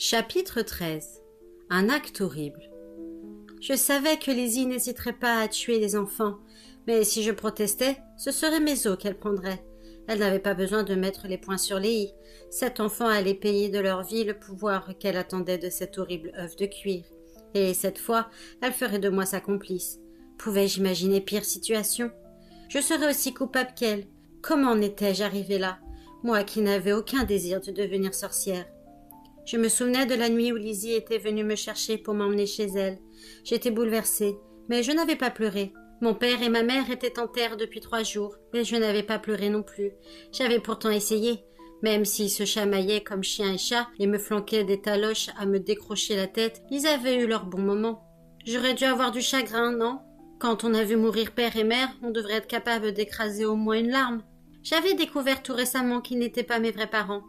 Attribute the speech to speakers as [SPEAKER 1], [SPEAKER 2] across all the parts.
[SPEAKER 1] Chapitre 13. Un acte horrible. Je savais que Lizzie n'hésiterait pas à tuer les enfants, mais si je protestais, ce serait mes os qu'elle prendrait. Elle n'avait pas besoin de mettre les points sur les i. Cet enfant allait payer de leur vie le pouvoir qu'elle attendait de cet horrible œuf de cuir. Et cette fois, elle ferait de moi sa complice. Pouvais-je imaginer pire situation? Je serais aussi coupable qu'elle. Comment en étais-je arrivée là, moi qui n'avais aucun désir de devenir sorcière? Je me souvenais de la nuit où Lizzie était venue me chercher pour m'emmener chez elle. J'étais bouleversée, mais je n'avais pas pleuré. Mon père et ma mère étaient en terre depuis 3 jours, mais je n'avais pas pleuré non plus. J'avais pourtant essayé, même s'ils se chamaillaient comme chien et chat et me flanquaient des taloches à me décrocher la tête, ils avaient eu leur bon moment. J'aurais dû avoir du chagrin, non? Quand on a vu mourir père et mère, on devrait être capable d'écraser au moins une larme. J'avais découvert tout récemment qu'ils n'étaient pas mes vrais parents.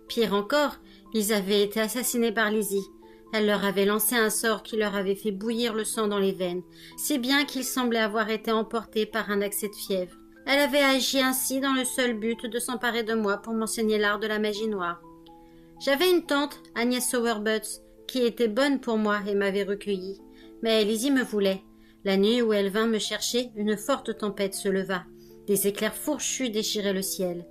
[SPEAKER 1] Pire encore, ils avaient été assassinés par Lizzie. Elle leur avait lancé un sort qui leur avait fait bouillir le sang dans les veines, si bien qu'ils semblaient avoir été emportés par un accès de fièvre. Elle avait agi ainsi dans le seul but de s'emparer de moi pour m'enseigner l'art de la magie noire. J'avais une tante, Agnès Sowerbuds, qui était bonne pour moi et m'avait recueillie. Mais Lizzie me voulait. La nuit où elle vint me chercher, une forte tempête se leva. Des éclairs fourchus déchiraient le ciel.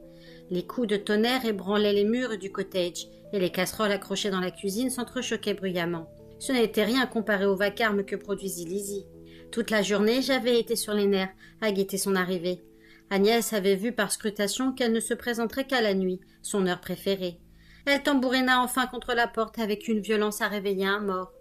[SPEAKER 1] Les coups de tonnerre ébranlaient les murs du cottage, et les casseroles accrochées dans la cuisine s'entrechoquaient bruyamment. Ce n'était rien comparé au vacarme que produisit Lizzie. Toute la journée, j'avais été sur les nerfs, à guetter son arrivée. Agnès avait vu par scrutation qu'elle ne se présenterait qu'à la nuit, son heure préférée. Elle tambourina enfin contre la porte avec une violence à réveiller un mort.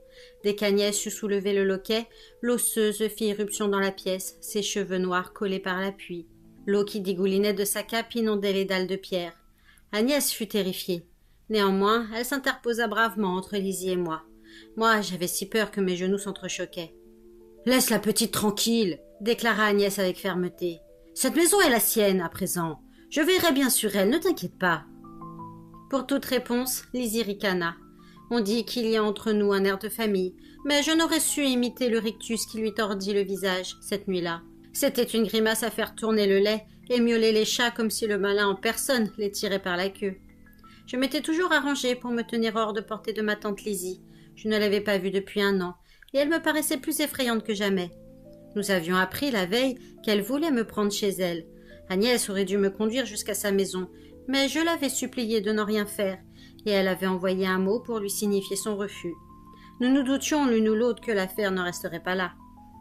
[SPEAKER 1] Dès qu'Agnès eut soulevé le loquet, l'osseuse fit irruption dans la pièce, ses cheveux noirs collés par la pluie. L'eau qui dégoulinait de sa cape inondait les dalles de pierre. Agnès fut terrifiée. Néanmoins, elle s'interposa bravement entre Lizzie et moi. Moi, j'avais si peur que mes genoux s'entrechoquaient. « Laisse la petite tranquille !» déclara Agnès avec fermeté. « Cette maison est la sienne, à présent. Je veillerai bien sur elle, ne t'inquiète pas. » Pour toute réponse, Lizzie ricana. On dit qu'il y a entre nous un air de famille, mais je n'aurais su imiter le rictus qui lui tordit le visage cette nuit-là. C'était une grimace à faire tourner le lait et miauler les chats comme si le malin en personne les tirait par la queue. Je m'étais toujours arrangée pour me tenir hors de portée de ma tante Lizzie. Je ne l'avais pas vue depuis 1 an, et elle me paraissait plus effrayante que jamais. Nous avions appris la veille qu'elle voulait me prendre chez elle. Agnès aurait dû me conduire jusqu'à sa maison, mais je l'avais suppliée de n'en rien faire, et elle avait envoyé un mot pour lui signifier son refus. Nous nous doutions l'une ou l'autre que l'affaire ne resterait pas là.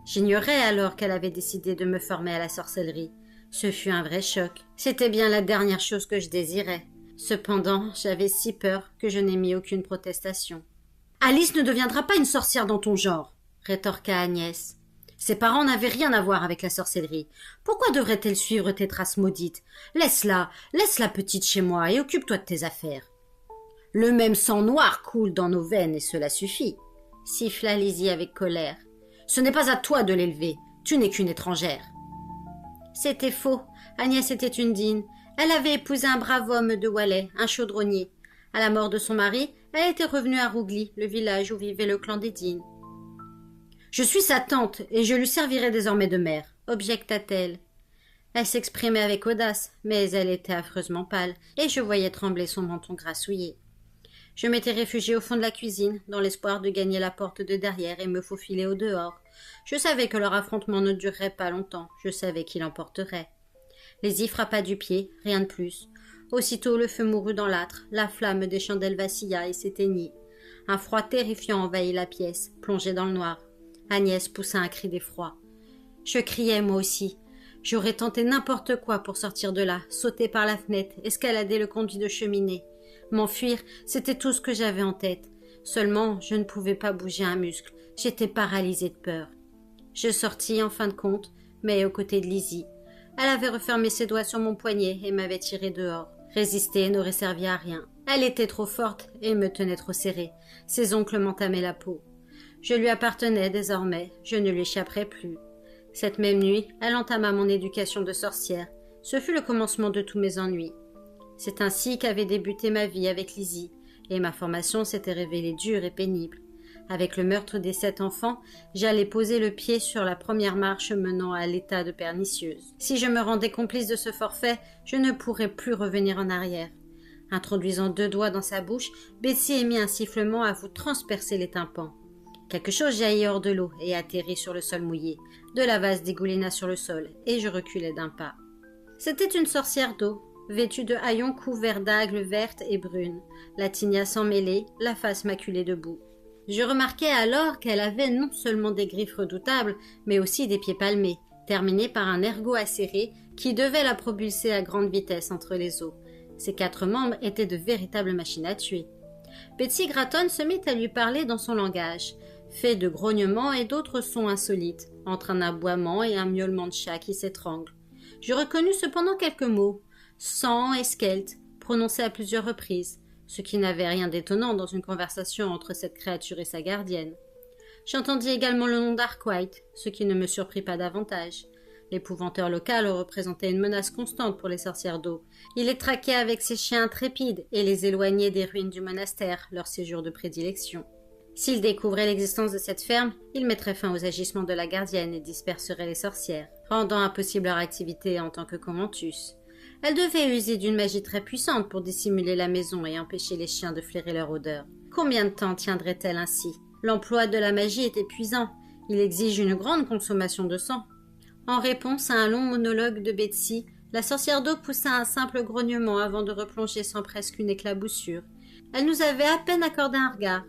[SPEAKER 1] J'ignorais alors qu'elle avait décidé de me former à la sorcellerie. Ce fut un vrai choc. C'était bien la dernière chose que je désirais. Cependant, j'avais si peur que je n'émis aucune protestation. « Alice ne deviendra pas une sorcière dans ton genre, » rétorqua Agnès. « Ses parents n'avaient rien à voir avec la sorcellerie. Pourquoi devrait-elle suivre tes traces maudites? Laisse-la petite chez moi et occupe-toi de tes affaires. »« Le même sang noir coule dans nos veines et cela suffit, » siffla Lizzie avec colère. « Ce n'est pas à toi de l'élever, tu n'es qu'une étrangère. » C'était faux. Agnès était une digne. Elle avait épousé un brave homme de Walais, un chaudronnier. À la mort de son mari, elle était revenue à Rougli, le village où vivait le clan des Dignes. « Je suis sa tante, et je lui servirai désormais de mère, » objecta-t-elle. Elle s'exprimait avec audace, mais elle était affreusement pâle, et je voyais trembler son menton grassouillé. Je m'étais réfugiée au fond de la cuisine, dans l'espoir de gagner la porte de derrière et me faufiler au dehors. Je savais que leur affrontement ne durerait pas longtemps, je savais qu'il emporterait. Lizzie frappa du pied, rien de plus. Aussitôt le feu mourut dans l'âtre, la flamme des chandelles vacilla et s'éteignit. Un froid terrifiant envahit la pièce, plongée dans le noir. Agnès poussa un cri d'effroi. Je criais moi aussi. J'aurais tenté n'importe quoi pour sortir de là, sauter par la fenêtre, escalader le conduit de cheminée. M'enfuir, c'était tout ce que j'avais en tête. Seulement, je ne pouvais pas bouger un muscle. J'étais paralysée de peur. Je sortis en fin de compte, mais aux côtés de Lizzie. Elle avait refermé ses doigts sur mon poignet et m'avait tiré dehors. Résister n'aurait servi à rien. Elle était trop forte et me tenait trop serrée. Ses ongles m'entamaient la peau. Je lui appartenais désormais, je ne lui échapperais plus. Cette même nuit, elle entama mon éducation de sorcière. Ce fut le commencement de tous mes ennuis. C'est ainsi qu'avait débuté ma vie avec Lizzie, et ma formation s'était révélée dure et pénible. Avec le meurtre des 7 enfants, j'allais poser le pied sur la première marche menant à l'état de pernicieuse. Si je me rendais complice de ce forfait, je ne pourrais plus revenir en arrière. Introduisant 2 doigts dans sa bouche, Betsy émit un sifflement à vous transpercer les tympans. Quelque chose jaillit hors de l'eau et atterrit sur le sol mouillé. De la vase dégoulina sur le sol, et je reculai d'un pas. C'était une sorcière d'eau, vêtue de haillons couverts d'algues vertes et brunes, la tignasse emmêlée, la face maculée de boue. Je remarquai alors qu'elle avait non seulement des griffes redoutables, mais aussi des pieds palmés, terminés par un ergot acéré qui devait la propulser à grande vitesse entre les os. Ses 4 membres étaient de véritables machines à tuer. Betsy Gratton se mit à lui parler dans son langage, fait de grognements et d'autres sons insolites, entre un aboiement et un miaulement de chat qui s'étrangle. Je reconnus cependant quelques mots, sang et skelte, prononcés à plusieurs reprises, ce qui n'avait rien d'étonnant dans une conversation entre cette créature et sa gardienne. J'entendis également le nom d'Arkwright, ce qui ne me surprit pas davantage. L'épouvanteur local représentait une menace constante pour les sorcières d'eau. Il les traquait avec ses chiens intrépides et les éloignait des ruines du monastère, leur séjour de prédilection. S'il découvrait l'existence de cette ferme, il mettrait fin aux agissements de la gardienne et disperserait les sorcières, rendant impossible leur activité en tant que commentus. Elle devait user d'une magie très puissante pour dissimuler la maison et empêcher les chiens de flairer leur odeur. Combien de temps tiendrait-elle ainsi? L'emploi de la magie est épuisant. Il exige une grande consommation de sang. En réponse à un long monologue de Betsy, la sorcière d'eau poussa un simple grognement avant de replonger sans presque une éclaboussure. Elle nous avait à peine accordé un regard.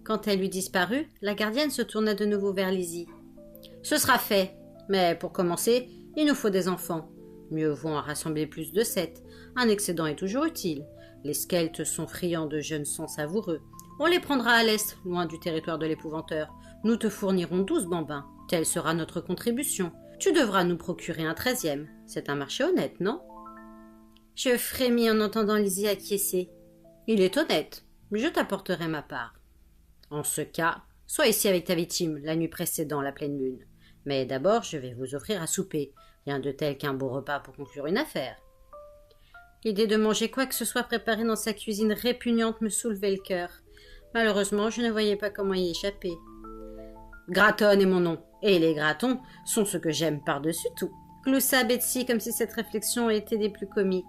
[SPEAKER 1] Quand elle eut disparu, la gardienne se tourna de nouveau vers Lizzie. « Ce sera fait, mais pour commencer, il nous faut des enfants. Mieux vaut en rassembler plus de 7. Un excédent est toujours utile. Les skeltes sont friands de jeunes sangs savoureux. On les prendra à l'est, loin du territoire de l'épouvanteur. Nous te fournirons 12 bambins. Telle sera notre contribution. Tu devras nous procurer un 13e. C'est un marché honnête, non ?» Je frémis en entendant Lizzie acquiescer. « Il est honnête. Je t'apporterai ma part. » En ce cas, sois ici avec ta victime la nuit précédant la pleine lune. Mais d'abord, je vais vous offrir à souper. Rien de tel qu'un beau repas pour conclure une affaire. L'idée de manger quoi que ce soit préparé dans sa cuisine répugnante me soulevait le cœur. Malheureusement, je ne voyais pas comment y échapper. Gratton est mon nom, et les Grattons sont ce que j'aime par-dessus tout. Gloussa Betsy comme si cette réflexion était des plus comiques.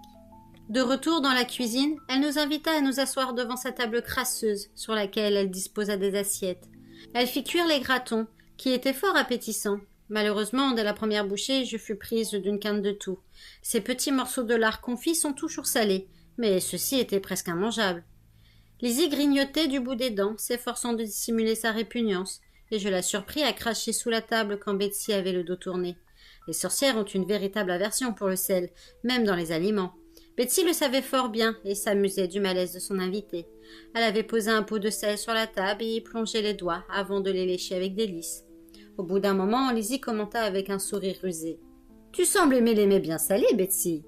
[SPEAKER 1] De retour dans la cuisine, elle nous invita à nous asseoir devant sa table crasseuse sur laquelle elle disposa des assiettes. Elle fit cuire les Grattons, qui étaient fort appétissants. Malheureusement, dès la première bouchée, je fus prise d'une quinte de toux. Ces petits morceaux de lard confit sont toujours salés, mais ceux-ci étaient presque immangeables. Lizzie grignotait du bout des dents, s'efforçant de dissimuler sa répugnance, et je la surpris à cracher sous la table quand Betsy avait le dos tourné. Les sorcières ont une véritable aversion pour le sel, même dans les aliments. Betsy le savait fort bien et s'amusait du malaise de son invité. Elle avait posé un pot de sel sur la table et y plongeait les doigts avant de les lécher avec délice. Au bout d'un moment, Lizzie commenta avec un sourire rusé. « Tu sembles aimer les mets bien salés, Betsy. »«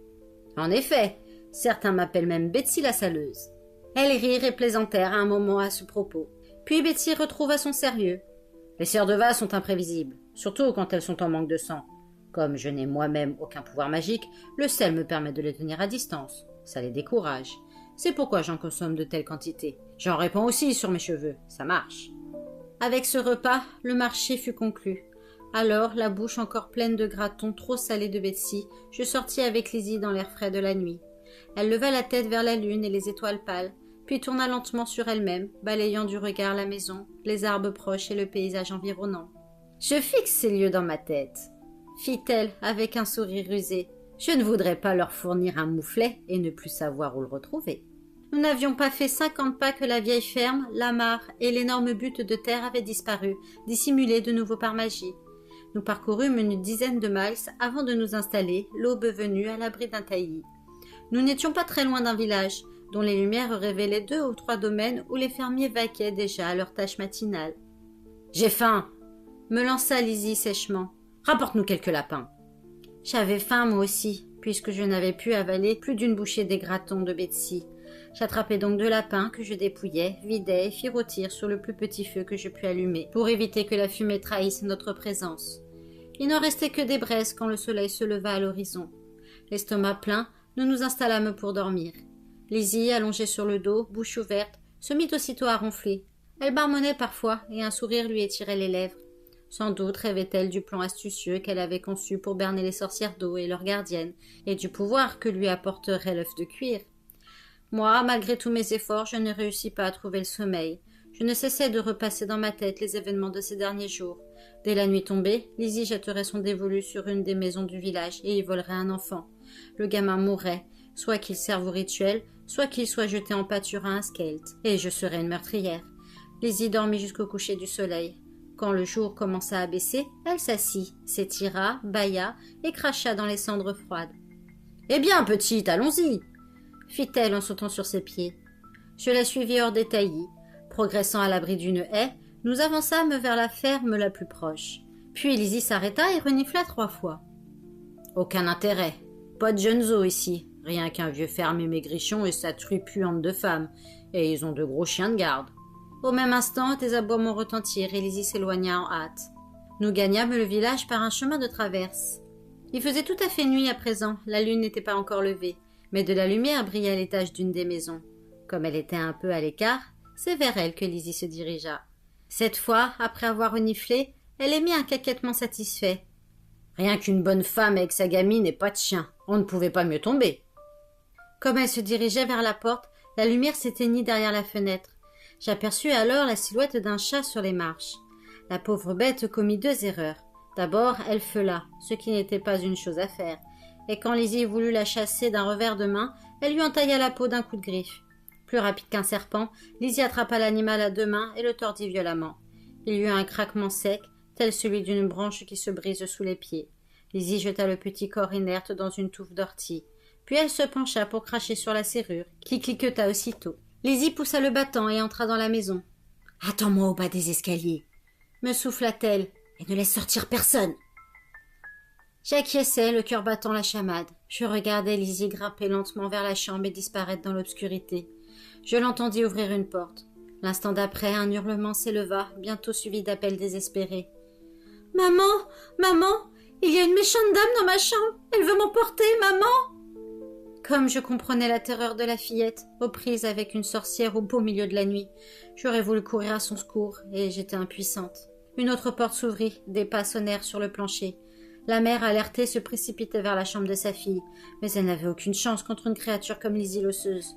[SPEAKER 1] En effet, certains m'appellent même Betsy la saleuse. » Elles rirent et plaisantèrent un moment à ce propos. Puis Betsy retrouva son sérieux. « Les sœurs de vase sont imprévisibles, surtout quand elles sont en manque de sang. Comme je n'ai moi-même aucun pouvoir magique, le sel me permet de les tenir à distance. Ça les décourage. C'est pourquoi j'en consomme de telles quantités. J'en répands aussi sur mes cheveux. Ça marche. » Avec ce repas, le marché fut conclu. Alors, la bouche encore pleine de Grattons trop salés de Betsy, je sortis avec Lizzie dans l'air frais de la nuit. Elle leva la tête vers la lune et les étoiles pâles, puis tourna lentement sur elle-même, balayant du regard la maison, les arbres proches et le paysage environnant. « Je fixe ces lieux dans ma tête, » fit-elle avec un sourire rusé. « Je ne voudrais pas leur fournir un mouflet et ne plus savoir où le retrouver. » Nous n'avions pas fait 50 pas que la vieille ferme, la mare et l'énorme butte de terre avaient disparu, dissimulés de nouveau par magie. Nous parcourûmes une dizaine de miles avant de nous installer, l'aube venue, à l'abri d'un taillis. Nous n'étions pas très loin d'un village, dont les lumières révélaient 2 ou 3 domaines où les fermiers vaquaient déjà à leurs tâches matinales. « J'ai faim !» me lança Lizzie sèchement. « Rapporte-nous quelques lapins. » J'avais faim moi aussi, puisque je n'avais pu avaler plus d'une bouchée des Grattons de Betsy. J'attrapai donc 2 lapins que je dépouillai, vidai et fis rôtir sur le plus petit feu que je pus allumer, pour éviter que la fumée trahisse notre présence. Il n'en restait que des braises quand le soleil se leva à l'horizon. L'estomac plein, nous nous installâmes pour dormir. Lizzie, allongée sur le dos, bouche ouverte, se mit aussitôt à ronfler. Elle marmonnait parfois, et un sourire lui étirait les lèvres. Sans doute rêvait-elle du plan astucieux qu'elle avait conçu pour berner les sorcières d'eau et leurs gardiennes, et du pouvoir que lui apporterait l'œuf de cuir. Moi, malgré tous mes efforts, je ne réussis pas à trouver le sommeil. Je ne cessais de repasser dans ma tête les événements de ces derniers jours. Dès la nuit tombée, Lizzie jetterait son dévolu sur une des maisons du village et y volerait un enfant. Le gamin mourrait, soit qu'il serve au rituel, soit qu'il soit jeté en pâture à un skate, et je serais une meurtrière. Lizzie dormit jusqu'au coucher du soleil. Quand le jour commença à baisser, elle s'assit, s'étira, bâilla et cracha dans les cendres froides. « Eh bien, petite, allons-y !» fit-elle en sautant sur ses pieds. Je la suivis hors des taillis. Progressant à l'abri d'une haie, nous avançâmes vers la ferme la plus proche. Puis Lizzie s'arrêta et renifla 3 fois. « Aucun intérêt. Pas de jeunes os ici. Rien qu'un vieux fermier maigrichon et sa truie puante de femme. Et ils ont de gros chiens de garde. » Au même instant, des aboiements retentirent et Lizzie s'éloigna en hâte. Nous gagnâmes le village par un chemin de traverse. Il faisait tout à fait nuit à présent, la lune n'était pas encore levée, mais de la lumière brillait à l'étage d'une des maisons. Comme elle était un peu à l'écart, c'est vers elle que Lizzie se dirigea. Cette fois, après avoir reniflé, elle émit un caquettement satisfait. Rien qu'une bonne femme avec sa gamine et pas de chien, on ne pouvait pas mieux tomber. Comme elle se dirigeait vers la porte, la lumière s'éteignit derrière la fenêtre. J'aperçus alors la silhouette d'un chat sur les marches. La pauvre bête commit 2 erreurs. D'abord, elle feula, ce qui n'était pas une chose à faire, et quand Lizzie voulut la chasser d'un revers de main, elle lui entailla la peau d'un coup de griffe. Plus rapide qu'un serpent, Lizzie attrapa l'animal à 2 mains et le tordit violemment. Il y eut un craquement sec, tel celui d'une branche qui se brise sous les pieds. Lizzie jeta le petit corps inerte dans une touffe d'ortie. Puis elle se pencha pour cracher sur la serrure, qui cliqueta aussitôt. Lizzie poussa le battant et entra dans la maison. « Attends-moi au bas des escaliers !» me souffla-t-elle, « et ne laisse sortir personne !» J'acquiesçais, le cœur battant la chamade. Je regardais Lizzie grimper lentement vers la chambre et disparaître dans l'obscurité. Je l'entendis ouvrir une porte. L'instant d'après, un hurlement s'éleva, bientôt suivi d'appels désespérés. « Maman, maman, il y a une méchante dame dans ma chambre, elle veut m'emporter, maman !» Comme je comprenais la terreur de la fillette, aux prises avec une sorcière au beau milieu de la nuit, j'aurais voulu courir à son secours, et j'étais impuissante. Une autre porte s'ouvrit, des pas sonnèrent sur le plancher. La mère, alertée, se précipitait vers la chambre de sa fille, mais elle n'avait aucune chance contre une créature comme Lizzie l'osseuse.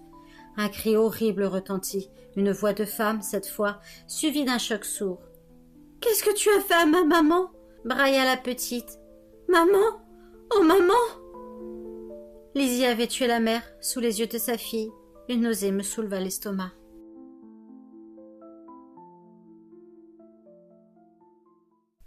[SPEAKER 1] Un cri horrible retentit, une voix de femme, cette fois, suivie d'un choc sourd. « Qu'est-ce que tu as fait à ma maman ?» brailla la petite. « Maman ? Oh maman !» Lizzie avait tué la mère, sous les yeux de sa fille. Une nausée me souleva l'estomac.